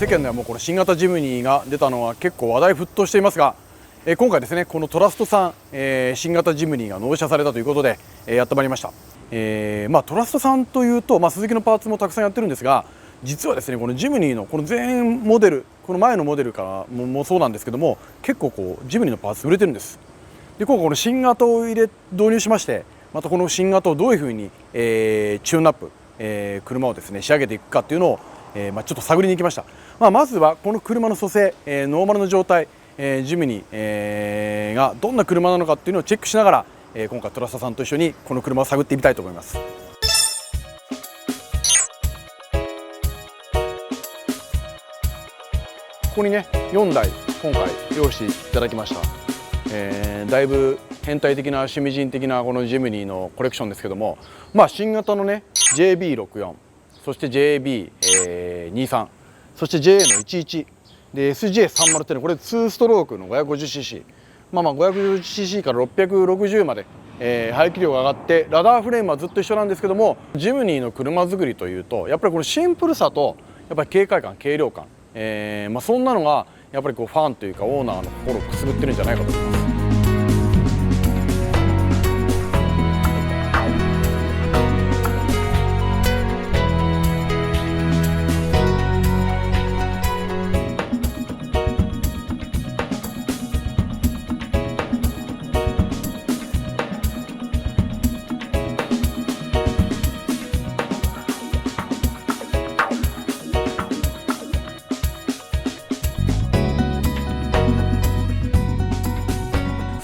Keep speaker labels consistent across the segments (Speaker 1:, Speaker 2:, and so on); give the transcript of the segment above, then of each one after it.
Speaker 1: 世間ではもうこの新型ジムニーが出たのは結構話題沸騰していますが、今回ですねこのトラストさん、新型ジムニーが納車されたということで、やってまいりました。トラストさんというと、スズキのパーツもたくさんやってるんですが、実はですねこのジムニーのこの全モデル、この前のモデルからもそうなんですけども、結構こうジムニーのパーツ売れてるんです。で今回この新型を導入しまして、またこの新型をどういうふうに、チューンアップ、車をですね仕上げていくかっていうのを、ちょっと探りに行きました。まずはこの車の組成、ノーマルの状態、ジムニー、がどんな車なのかっていうのをチェックしながら、今回トラストさんと一緒にこの車を探ってみたいと思います。ここにね4台今回用意していただきました。だいぶ変態的な趣味人的なこのジムニーのコレクションですけども、新型のね JB64、そして JB23、そして JA の11で SJ30 っていうのはこれ2ストロークの 550cc、550cc から660まで、排気量が上がって、ラダーフレームはずっと一緒なんですけども、ジムニーの車作りというとやっぱりこのシンプルさとやっぱり軽快感、軽量感、そんなのがやっぱりこうファンというかオーナーの心をくすぐってるんじゃないかと思います。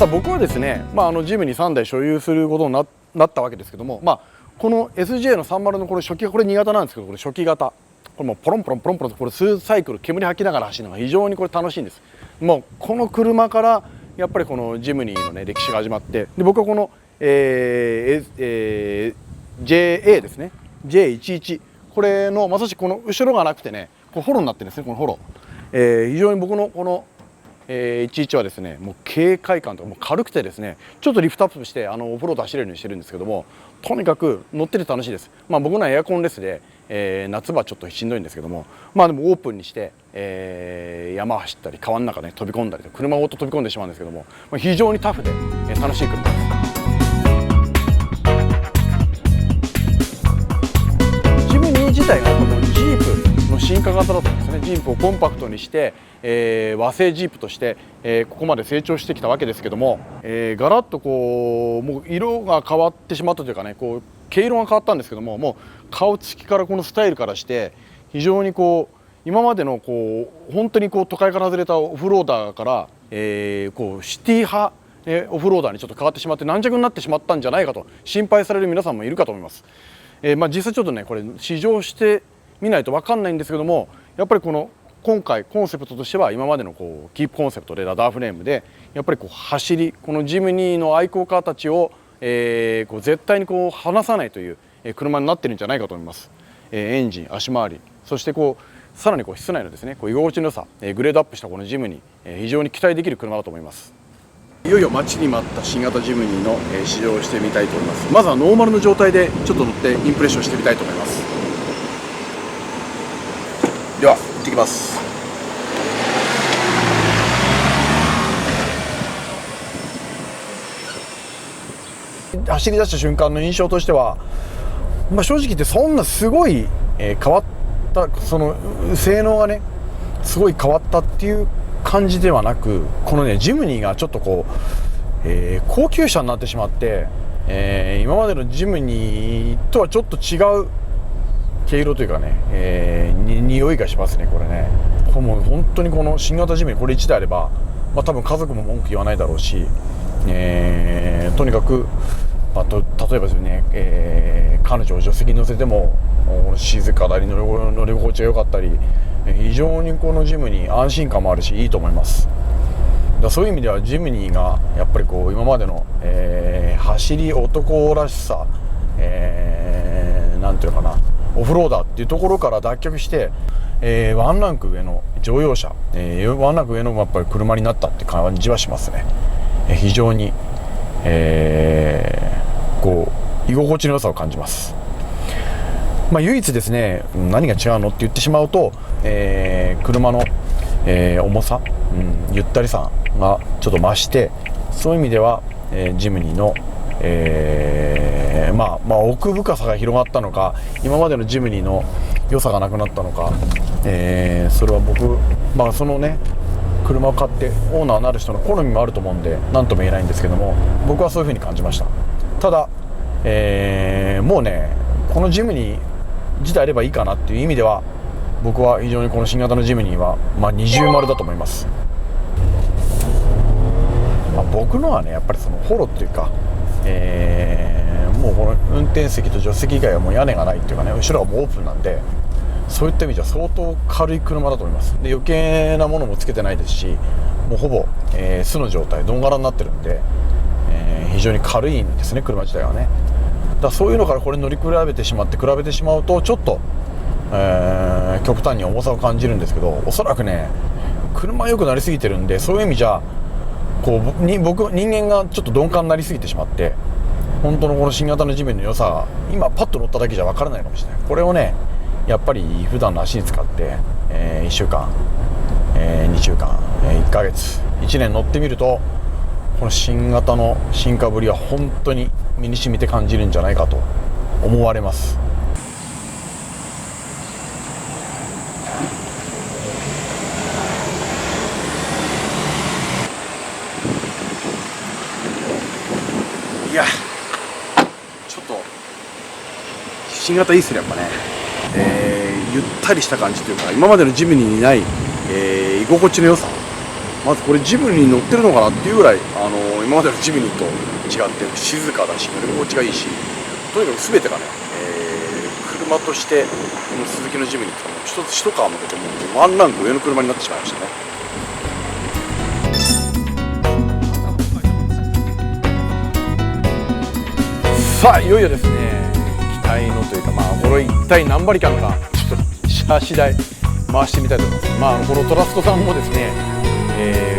Speaker 1: 僕はですね、ジムに3台所有することになったわけですけども、この SJ の30のこれ初期、これ2型なんですけど、これ初期型、これもうポロンポロンポロンポロンとこれ数サイクル煙吐きながら走るのが非常にこれ楽しいんです。もうこの車からやっぱりこのジムニーのね歴史が始まって、で僕はこの、JA ですね J11、これのまさしくこの後ろがなくてね、これホロになってるんですね、このホロ、非常に僕のこの11はですね、もう軽快感とかもう軽くてですね、ちょっとリフトアップしてオフロード走れるようにしてるんですけども、とにかく乗ってて楽しいです。僕のはエアコンレスで、夏場ちょっとしんどいんですけども、でもオープンにして、山走ったり川の中ね飛び込んだりと車ごと飛び込んでしまうんですけども、非常にタフで、楽しい車です。ジムニー自体がこのジープの進化型だったんですね。ジープをコンパクトにして、和製ジープとして、ここまで成長してきたわけですけども、ガラッとこうもう色が変わってしまったというかね、こう毛色が変わったんですけども、もう顔つきからこのスタイルからして非常にこう今までのこう本当にこう都会から外れたオフローダーから、こうシティ派、オフローダーにちょっと変わってしまって軟弱になってしまったんじゃないかと心配される皆さんもいるかと思います。実際ちょっとねこれ試乗してみないと分かんないんですけども、やっぱりこの今回コンセプトとしては今までのこうキープコンセプトでラダーフレームでやっぱりこう走り、このジムニーの愛好家たちを、こう絶対にこう離さないという車になってるんじゃないかと思います。エンジン、足回り、そしてこうさらにこう室内のですねこう居心地の良さ、グレードアップしたこのジムニー、非常に期待できる車だと思います。いよいよ待ちに待った新型ジムニーの試乗をしてみたいと思います。まずはノーマルの状態でちょっと乗ってインプレッションしてみたいと思います。では行ってきます。走り出した瞬間の印象としては、正直言ってそんなすごい、変わったその性能がねすごい変わったっていう感じではなく、このねジムニーがちょっとこう、高級車になってしまって、今までのジムニーとはちょっと違う毛色というかね、匂いがしますね。これねもう本当にこの新型ジムニーこれ1台あれば、多分家族も文句言わないだろうし、とにかく、例えばですね、彼女を助手席に乗せても静かなり乗り心地が良かったり、非常にこのジムニー安心感もあるしいいと思います。そういう意味ではジムニーがやっぱりこう今までの、走り男らしさ、なんていうのかな、オフローダーっていうところから脱却して、ワンランク上の乗用車、ワンランク上のやっぱり車になったって感じはしますね。非常に、こう居心地の良さを感じます。唯一ですね何が違うのって言ってしまうと、車の、重さ、ゆったりさがちょっと増して、そういう意味では、ジムニーの、奥深さが広がったのか、今までのジムニーの良さがなくなったのか、それは僕、そのね車を買ってオーナーになる人の好みもあると思うんで何とも言えないんですけども、僕はそういう風に感じました。ただ、もうねこのジムニー自体あればいいかなっていう意味では、僕は非常にこの新型のジムニーは、二重丸だと思います。僕のはねやっぱりそのホロっていうか、もうこの運転席と助手席以外はもう屋根がないっていうかね、後ろがもうオープンなんで、そういった意味では相当軽い車だと思います。で余計なものもつけてないですし、もうほぼ、素の状態ドンガラになってるんで、非常に軽いんですね、車自体はね。だからそういうのからこれ乗り比べてしまうとちょっと、極端に重さを感じるんですけど、おそらくね車良くなりすぎてるんで、そういう意味じゃこう人間がちょっと鈍感になりすぎてしまって、本当のこの新型のジムニーの良さが今パッと乗っただけじゃ分からないかもしれない。これをねやっぱり普段の足に使って、1週間、2週間、1ヶ月、1年乗ってみると、この新型の進化ぶりは本当に身に染みて感じるんじゃないかと思われます。いやちょっと新型いいっすね、やっぱね。ゆったりした感じというか、今までのジムニーにない、居心地の良さ。まずこれジムニーに乗ってるのかなっていうぐらい、今までのジムニーと違って静かだし、乗り心地がいいし、とにかく全てがね、車としてこの鈴木のジムニーって一つ一皮むけてもうワンランク上の車になってしまいましたね。さあいよいよですね、期待のというか、これ一体何馬力あるのか、ちょっとシャーシ台回してみたいと思います。このトラストさんもですね、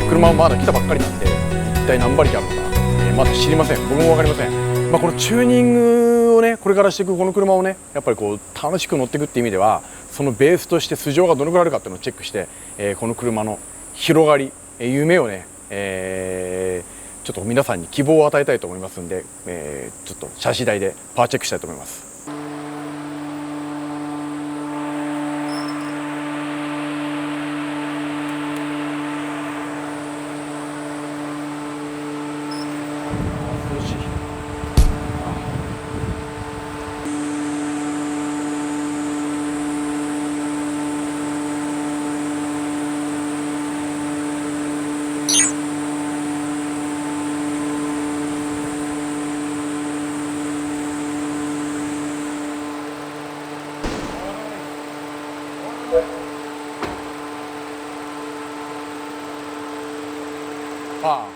Speaker 1: 車はまだ来たばっかりなんで、一体何馬力あるのか、まだ知りません。僕も分かりません。このチューニングをねこれからしていくこの車をね、やっぱりこう楽しく乗っていくっていう意味では、そのベースとして素性がどのくらいあるかっていうのをチェックして、この車の広がり、夢をね、ちょっと皆さんに希望を与えたいと思いますんで、ちょっとシャシ台でパワーチェックしたいと思います。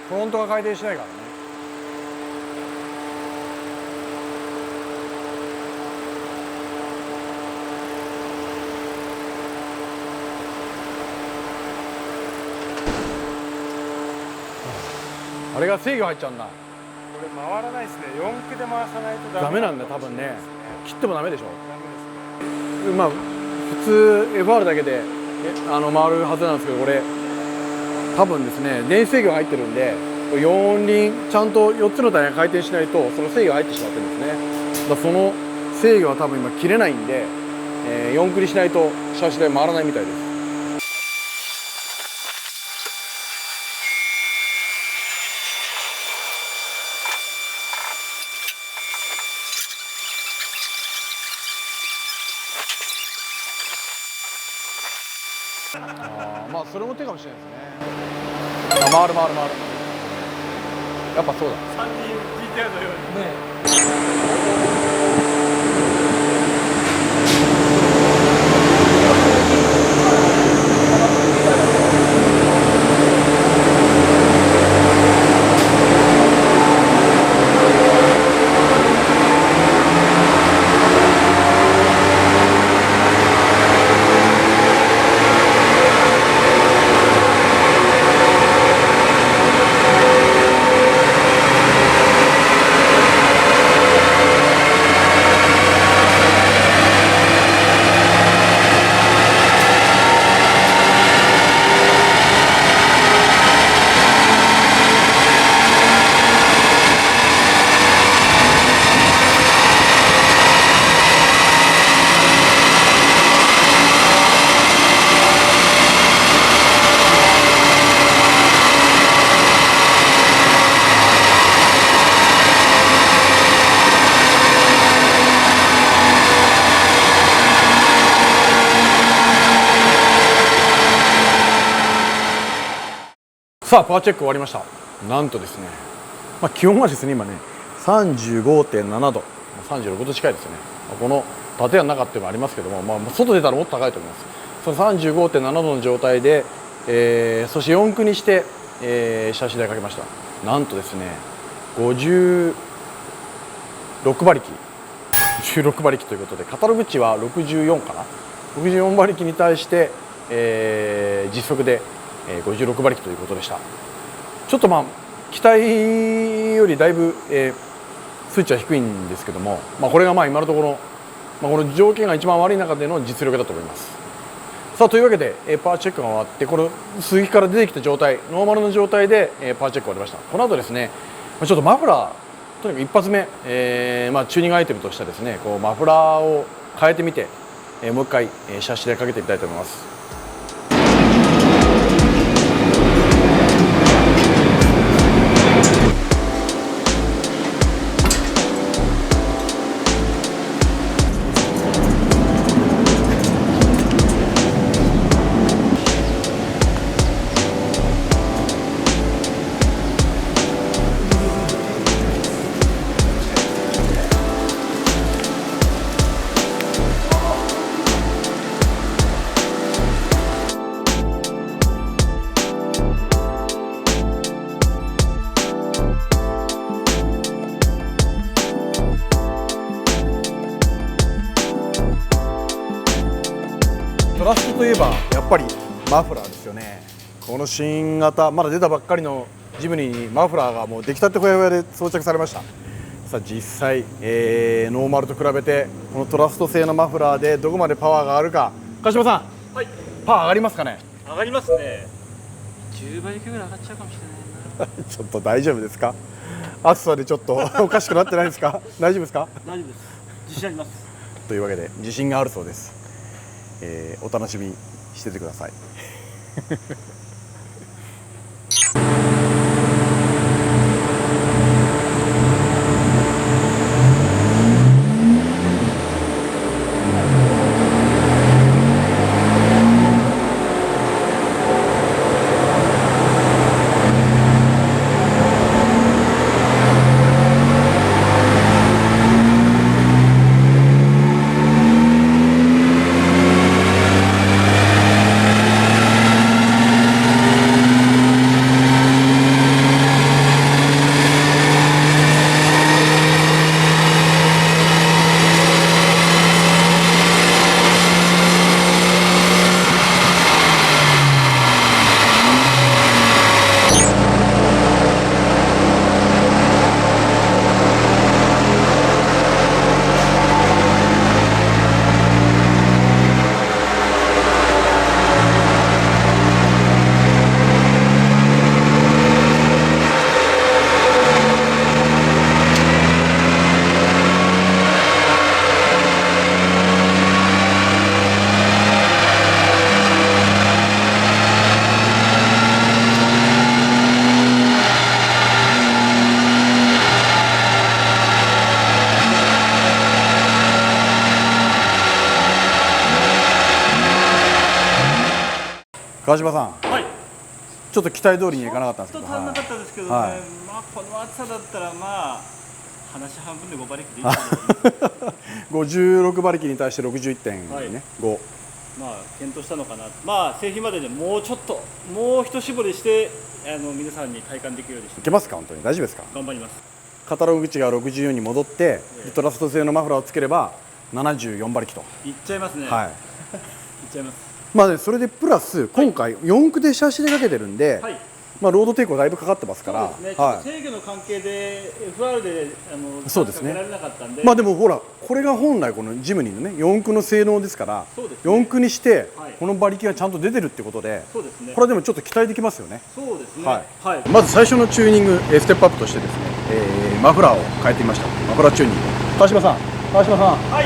Speaker 1: フロントが回転しないからね。あれが制御入っちゃうんだ。こ
Speaker 2: れ回らないですね。4駆で回さないと
Speaker 1: ダメなんだ多分ね。切ってもダメでしょ。ダメです。普通 FR だけで回るはずなんですけど、これ多分ですね電子制御入ってるんで、4輪ちゃんと4つのタイヤが回転しないとその制御入ってしまってるんですね。だからその制御は多分今切れないんで、4駆りしないとシャーシ台回らないみたいです。それも手かもしれないですね。回る。やっぱそうだ。
Speaker 2: 3人 GTR のようにね。
Speaker 1: さあパワーチェック終わりました。なんとですね、気温はですね今ね 35.7 度、36度近いですよね。この建屋の中っていうのもありますけども、外出たらもっと高いと思います。その 35.7 度の状態で、そして4区にして、シャシ台かけました。なんとですね56馬力16馬力ということで、カタログ値は64かな、64馬力に対して、実測で、56馬力ということでした。ちょっと期待よりだいぶ、数値は低いんですけども、これが今のところ、この条件が一番悪い中での実力だと思います。さあというわけで、パワーチェックが終わって、この水域から出てきた状態、ノーマルの状態で、パワーチェック終わりました。この後ですね、ちょっとマフラー、とにかく一発目、チューニングアイテムとしてですね、こうマフラーを変えてみて、もう一回、シャシでかけてみたいと思います。トラストといえばやっぱりマフラーですよね。この新型まだ出たばっかりのジムニーにマフラーがもう出来たてほやほやで装着されました。さあ実際、ノーマルと比べてこのトラスト製のマフラーでどこまでパワーが上がるか。鹿島さん、
Speaker 2: はい、
Speaker 1: パワー上がりますかね。
Speaker 2: 上がりますね。10倍ぐらい上がっちゃうかもしれないな。
Speaker 1: ちょっと大丈夫ですか。暑さでちょっとおかしくなってないですか。大丈夫ですか。
Speaker 2: 大丈夫です。自信あります。
Speaker 1: というわけで自信があるそうです。お楽しみにしててください。川島さん、
Speaker 2: はい。
Speaker 1: ちょっと期待通りにいかなかったんですけど、
Speaker 2: ちょっと足んなかったですけどね。
Speaker 1: はい
Speaker 2: この暑さだったら話半分で5馬力でいいかな。
Speaker 1: 56馬力に対して61点ね、
Speaker 2: はい、
Speaker 1: 5。
Speaker 2: 検討したのかな。製品まででもうちょっと、もう一絞りして皆さんに体感できるようにして。
Speaker 1: いけますか、本当に大丈夫ですか。
Speaker 2: 頑張ります。
Speaker 1: カタログ口が64に戻って、トラスト製のマフラーをつければ74馬力と
Speaker 2: いっちゃいますね。
Speaker 1: はい
Speaker 2: いっちゃいます。
Speaker 1: それでプラス今回4区でシャシでかけてるんで、
Speaker 2: はい、
Speaker 1: ロード抵抗だいぶかかってますから、
Speaker 2: そうですね、ちょっと制御の関係で FR で
Speaker 1: そうですね。
Speaker 2: かけられなかったんで、
Speaker 1: でもほらこれが本来このジムニーのね4区の性能ですから、
Speaker 2: そうですね、
Speaker 1: 4区にして
Speaker 2: はい、
Speaker 1: この馬力がちゃんと出てるってことで、
Speaker 2: そうですね、
Speaker 1: これでもちょっと期待できますよね。
Speaker 2: そうですね、
Speaker 1: はい
Speaker 2: はい、
Speaker 1: まず最初のチューニングステップアップとしてですね、マフラーを変えてみました。マフラーチューニング。川島さん、
Speaker 2: はい、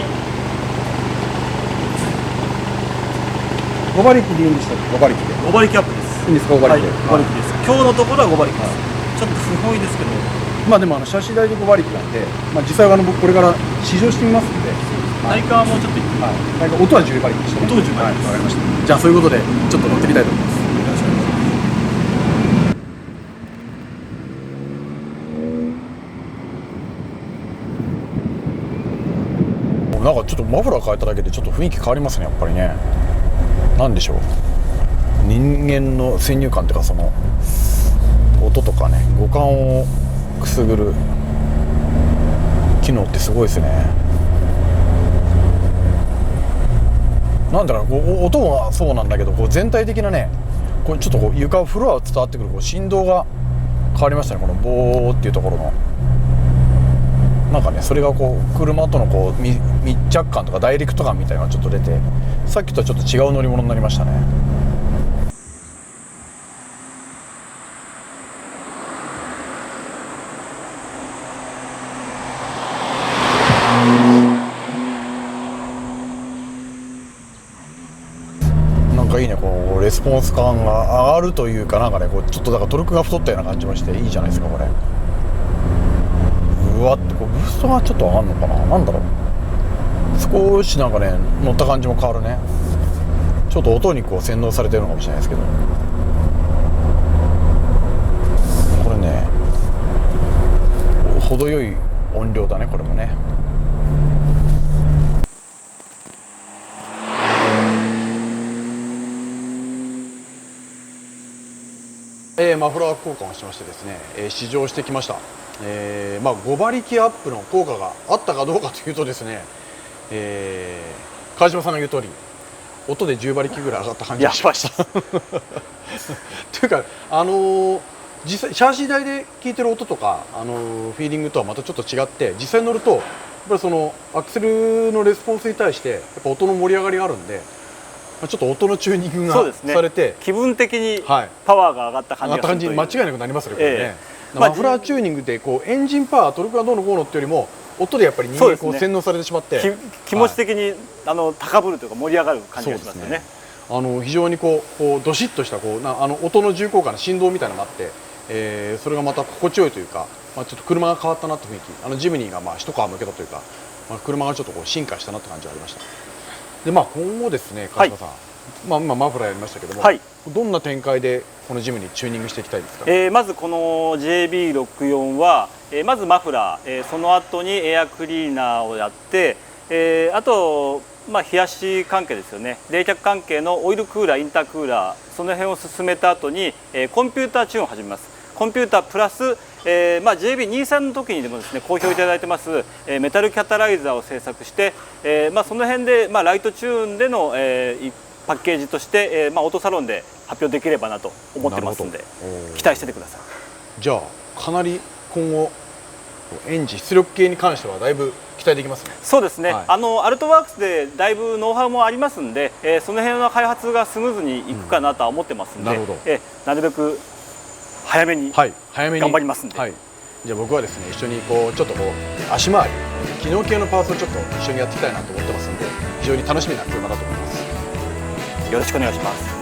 Speaker 1: 5馬力でいいんでしたっけ。5馬力で
Speaker 2: 5馬力アップです。
Speaker 1: いいんですか。5馬力で、
Speaker 2: 5馬力です。今日のところは5馬力です。ちょっと不本意ですけど、
Speaker 1: でもシャシ台で5馬力なんで、実際は僕これから試乗してみますんで、
Speaker 2: 体感はもうちょっといってみます。
Speaker 1: なんか音は10馬力でしたね。
Speaker 2: 音は10馬力です。
Speaker 1: わかりました。じゃあそういうことでちょっと乗ってみたいと思います。よろしくお願いします。なんかちょっとマフラー変えただけでちょっと雰囲気変わりますね、やっぱりね。なんでしょう、人間の先入観っていうか、その音とかね、五感をくすぐる機能ってすごいですね。なんだろう、こう音はそうなんだけど、こう全体的なね、こうちょっとこう床フロア伝わってくるこう振動が変わりましたね。このボーっていうところのなんかね、それがこう車とのこう密着感とかダイレクト感みたいなのがちょっと出て、さっきとはちょっと違う乗り物になりましたね。なんかいいね、こうレスポンス感が上がるというか、なんかね、こうちょっとだからトルクが太ったような感じもしていいじゃないですか、これ。うわってこうブーストがちょっと上がるのかな、なんだろう、少しなんかね乗った感じも変わるね。ちょっと音にこう洗脳されてるのかもしれないですけど、これね程よい音量だね、これもね。マフラー交換をしましてですね、試乗してきました。5馬力アップの効果があったかどうかというとですね、川島さんの言う通り音で10馬力ぐらい上がった感じがしましたというか、実際シャーシー台で聞いてる音とか、フィーリングとはまたちょっと違って、実際乗るとやっぱりそのアクセルのレスポンスに対してやっぱ音の盛り上がりがあるんで、ちょっと音のチューニングがされて、
Speaker 2: 気分的にパワーが上がった感じがするという、
Speaker 1: 間違いなくなりますね、これね。マフラーチューニングでこうエンジンパワー、トルクがどうのこうのっていうよりも音でやっぱり人間こう洗脳されてしまって、
Speaker 2: 気持ち的に高ぶるというか盛り上がる感じがしますよね。
Speaker 1: 非常にこうどしっとしたこう音の重厚感の振動みたいなのがあって、それがまた心地よいというか、ちょっと車が変わったなって雰囲気、ジムニーが一皮むけたというか、車がちょっとこう進化したなって感じがありました。で今後ですね、川島さん、今マフラーやりましたけども、どんな展開でこのジムにチューニングしていきたいですか。
Speaker 2: まずこの JB64 は、まずマフラー、その後にエアクリーナーをやって、あと、冷やし関係ですよね、冷却関係のオイルクーラー、インタークーラー、その辺を進めた後に、コンピューターチューンを始めます。コンピュータープラス、JB23 の時にでもですね好評いただいてますメタルキャタライザーを製作して、その辺で、ライトチューンでの、パッケージとして、オートサロンで発表できればなと思ってますので、期待しててください。
Speaker 1: じゃあかなり今後エンジン出力系に関してはだいぶ期待できますね。
Speaker 2: そうですね、アルトワークスでだいぶノウハウもありますんで、その辺の開発がスムーズにいくかなとは思ってますんで、なるべく早めに頑張りますんで、
Speaker 1: じゃあ僕はですね一緒にこうちょっとこう足回り機能系のパーツをちょっと一緒にやっていきたいなと思ってますんで、非常に楽しみな車だと思います。
Speaker 2: よろしくお願いします。